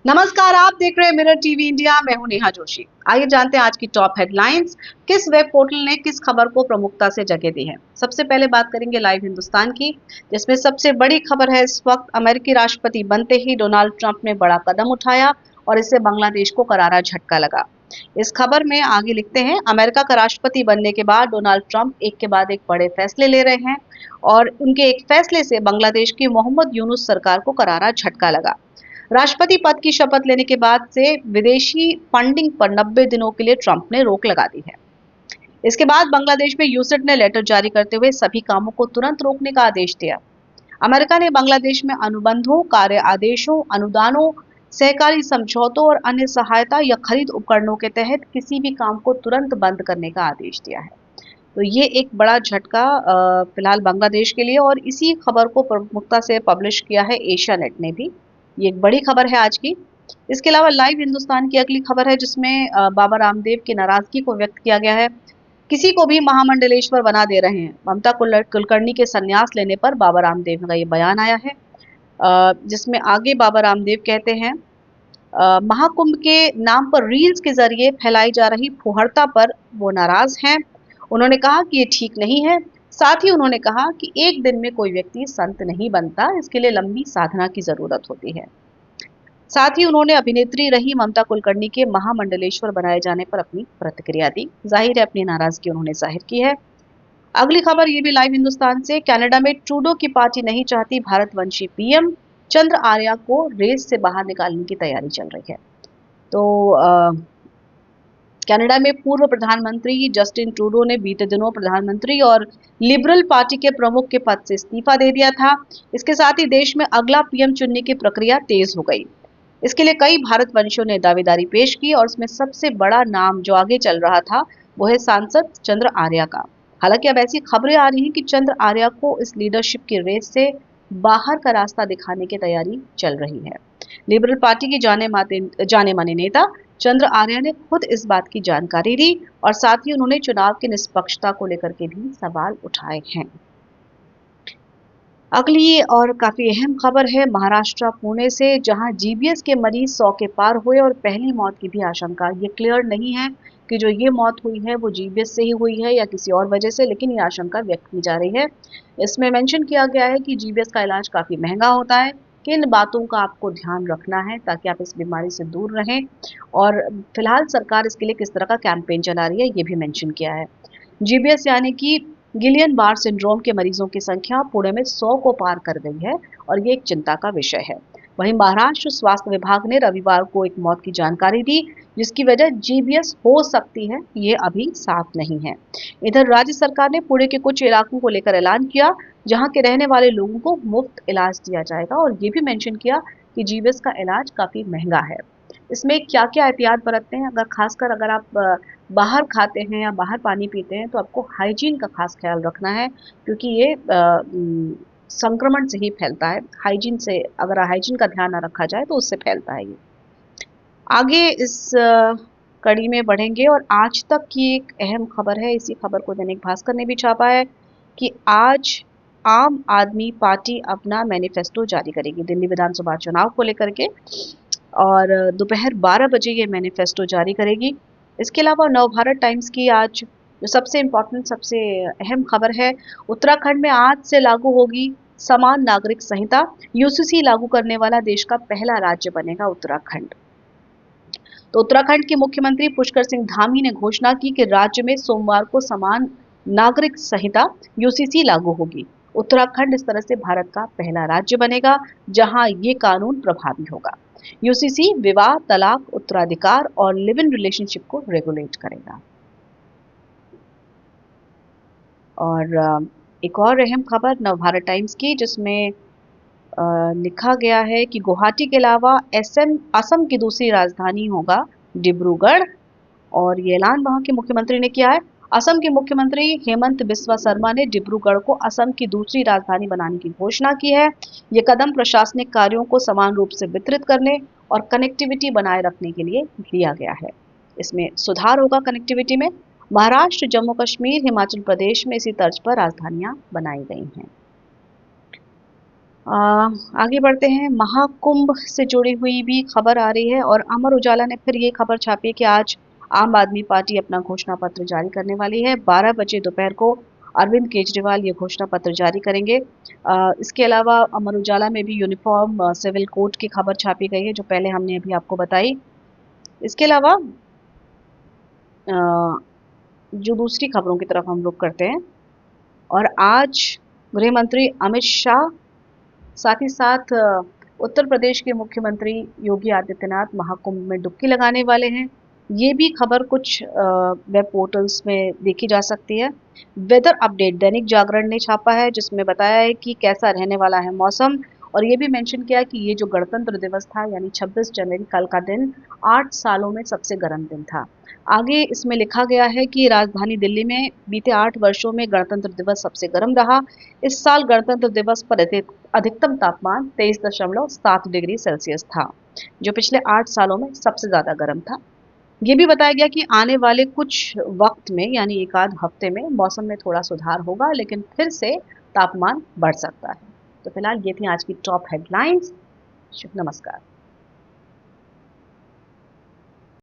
नमस्कार, आप देख रहे हैं मिरर टीवी इंडिया। मैं हूं नेहा जोशी। आइए जानते हैं आज की टॉप हेडलाइंस। किस वेब पोर्टल ने किस खबर को प्रमुखता से जगह दी है। सबसे पहले बात करेंगे लाइव हिंदुस्तान की, जिसमें सबसे बड़ी खबर है इस वक्त अमेरिकी राष्ट्रपति बनते ही डोनाल्ड ट्रंप ने बड़ा कदम उठाया और इससे बांग्लादेश को करारा झटका लगा। इस खबर में आगे लिखते हैं, अमेरिका का राष्ट्रपति बनने के बाद डोनाल्ड ट्रंप एक के बाद एक बड़े फैसले ले रहे हैं और उनके एक फैसले से बांग्लादेश की मोहम्मद यूनुस सरकार को करारा झटका लगा। राष्ट्रपति पद की शपथ लेने के बाद से विदेशी फंडिंग पर 90 दिनों के लिए ट्रंप ने रोक लगा दी है। इसके बाद बांग्लादेश में यूसिट ने लेटर जारी करते हुए सभी कामों को तुरंत रोकने का आदेश दिया। अमेरिका ने बांग्लादेश में अनुबंधों, कार्य आदेशों, अनुदानों, सहकारी समझौतों और अन्य सहायता या खरीद उपकरणों के तहत किसी भी काम को तुरंत बंद करने का आदेश दिया है। तो ये एक बड़ा झटका फिलहाल बांग्लादेश के लिए, और इसी खबर को प्रमुखता से पब्लिश किया है एशिया नेट ने भी। ये एक बड़ी खबर है आज की। इसके अलावा लाइव हिंदुस्तान की अगली खबर है, जिसमें बाबा रामदेव की नाराजगी को व्यक्त किया गया है। किसी को भी महामंडलेश्वर बना दे रहे हैं, ममता कुलकर्णी के संन्यास लेने पर बाबा रामदेव का ये बयान आया है। जिसमें आगे बाबा रामदेव कहते हैं, महाकुंभ के नाम पर रील्स के जरिए फैलाई जा रही फुहड़ता पर वो नाराज हैं। उन्होंने कहा कि ये ठीक नहीं है। साथ ही उन्होंने कहा कि एक दिन में कोई व्यक्ति संत नहीं बनता, इसके लिए लंबी साधना की जरूरत होती है। साथ ही उन्होंने अभिनेत्री रही ममता कुलकर्णी के महामंडलेश्वर बनाए जाने पर अपनी प्रतिक्रिया दी। जाहिर है अपनी नाराजगी उन्होंने जाहिर की है। अगली खबर ये भी लाइव हिंदुस्तान से, कनाडा में ट्रूडो की पार्टी नहीं चाहती भारतवंशी पीएम, चंद्र आर्या को रेस से बाहर निकालने की तैयारी चल रही है। तो कनाडा में पूर्व प्रधानमंत्री जस्टिन ट्रूडो ने बीते दिनों प्रधानमंत्री और लिबरल पार्टी के प्रमुख के पद से इस्तीफा दे दिया था। इसके साथ ही देश में अगला पीएम चुनने की प्रक्रिया तेज हो गई। इसके लिए कई भारतवंशियों ने दावेदारी पेश की और उसमें सबसे बड़ा नाम जो आगे चल रहा था वो है सांसद चंद्र आर्या का। हालांकि अब ऐसी खबरें आ रही हैं कि चंद्र आर्या को इस लीडरशिप की रेस से बाहर का रास्ता दिखाने की तैयारी चल रही है। लिबरल पार्टी की जाने माने नेता चंद्र आर्या ने खुद इस बात की जानकारी दी और साथ ही उन्होंने चुनाव की निष्पक्षता को लेकर के भी सवाल उठाए हैं। अगली और काफी अहम खबर है महाराष्ट्र पुणे से, जहां जीबीएस के मरीज 100 के पार हुए और पहली मौत की भी आशंका। ये क्लियर नहीं है कि जो ये मौत हुई है वो जीबीएस से ही हुई है या किसी और वजह से, लेकिन ये आशंका व्यक्त की जा रही है। इसमें मेंशन किया गया है कि जीबीएस का इलाज काफी महंगा होता है। किन बातों का आपको ध्यान रखना है ताकि आप इस बीमारी से दूर रहें, और फिलहाल सरकार इसके लिए किस तरह का कैंपेन चला रही है ये भी मेंशन किया है। जीबीएस यानी कि गिलियन बार सिंड्रोम के मरीजों की संख्या पुणे में 100 को पार कर गई है और ये एक चिंता का विषय है। वहीं महाराष्ट्र स्वास्थ्य विभाग ने रविवार को एक मौत की जानकारी दी, जिसकी वजह जीबीएस हो सकती है ये अभी साफ नहीं है। इधर राज्य सरकार ने पुणे के कुछ इलाकों को लेकर ऐलान किया, जहां के रहने वाले लोगों को मुफ्त इलाज दिया जाएगा, और ये भी मेंशन किया कि जीबीएस का इलाज काफी महंगा है। इसमें क्या क्या एहतियात बरतते हैं, खासकर अगर आप बाहर खाते हैं या बाहर पानी पीते हैं तो आपको हाइजीन का खास ख्याल रखना है, क्योंकि ये संक्रमण से ही फैलता है। हाइजीन से, अगर हाइजीन का ध्यान ना रखा जाए तो उससे फैलता है ये। आगे इस कड़ी में बढ़ेंगे और आज तक की एक अहम खबर है, इसी खबर को दैनिक भास्कर ने भी छापा है कि आज आम आदमी पार्टी अपना मैनिफेस्टो जारी करेगी दिल्ली विधानसभा चुनाव को लेकर के, और दोपहर 12 बजे ये मैनिफेस्टो जारी करेगी। इसके अलावा नवभारत टाइम्स की आज जो सबसे इम्पोर्टेंट, सबसे अहम खबर है, उत्तराखंड में आज से लागू होगी समान नागरिक संहिता। यूसीसी लागू करने वाला देश का पहला राज्य बनेगा उत्तराखंड। तो उत्तराखंड के मुख्यमंत्री पुष्कर सिंह धामी ने घोषणा की कि राज्य में सोमवार को समान नागरिक संहिता यूसीसी लागू होगी। उत्तराखंड इस तरह से भारत का पहला राज्य बनेगा जहां ये कानून प्रभावी होगा। यूसीसी विवाह, तलाक, उत्तराधिकार और लिव इन रिलेशनशिप को रेगुलेट करेगा। और एक और अहम खबर नवभारत टाइम्स की, जिसमें लिखा गया है कि गुवाहाटी के अलावा असम की दूसरी राजधानी होगा डिब्रूगढ़, और ये ऐलान वहां के मुख्यमंत्री ने किया है। असम के मुख्यमंत्री हेमंत बिस्वा शर्मा ने डिब्रूगढ़ को असम की दूसरी राजधानी बनाने की घोषणा की है। ये कदम प्रशासनिक कार्यों को समान रूप से वितरित करने और कनेक्टिविटी बनाए रखने के लिए लिया गया है। इसमें सुधार होगा कनेक्टिविटी में। महाराष्ट्र, जम्मू कश्मीर, हिमाचल प्रदेश में इसी तर्ज पर राजधानियां बनाई गई हैं। आ, आगे बढ़ते हैं। महाकुंभ से जुड़ी हुई भी खबर आ रही है और अमर उजाला ने फिर ये खबर छापी है कि आज आम आदमी पार्टी अपना घोषणा पत्र जारी करने वाली है। 12 बजे दोपहर को अरविंद केजरीवाल ये घोषणा पत्र जारी करेंगे। इसके अलावा अमर उजाला में भी यूनिफॉर्म सिविल कोड की खबर छापी गई है, जो पहले हमने अभी आपको बताई। इसके अलावा अ, जो दूसरी खबरों की तरफ हम रुख करते हैं, और आज गृह मंत्री अमित शाह, साथ ही साथ उत्तर प्रदेश के मुख्यमंत्री योगी आदित्यनाथ महाकुंभ में डुबकी लगाने वाले हैं। ये भी खबर कुछ वेब पोर्टल्स में देखी जा सकती है। वेदर अपडेट दैनिक जागरण ने छापा है, जिसमें बताया है कि कैसा रहने वाला है मौसम, और ये भी मेंशन किया कि ये जो गणतंत्र दिवस था यानी 26 जनवरी, कल का दिन 8 सालों में सबसे गर्म दिन था। आगे इसमें लिखा गया है कि राजधानी दिल्ली में बीते 8 वर्षों में गणतंत्र दिवस सबसे गर्म रहा। इस साल गणतंत्र दिवस पर अधिकतम तापमान 23.7 डिग्री सेल्सियस था, जो पिछले 8 सालों में सबसे ज़्यादा गर्म था। ये भी बताया गया कि आने वाले कुछ वक्त में यानी एक आध हफ्ते में मौसम में थोड़ा सुधार होगा, लेकिन फिर से तापमान बढ़ सकता है। तो फिलहाल ये थी आज की टॉप हेडलाइंस। शुभ नमस्कार।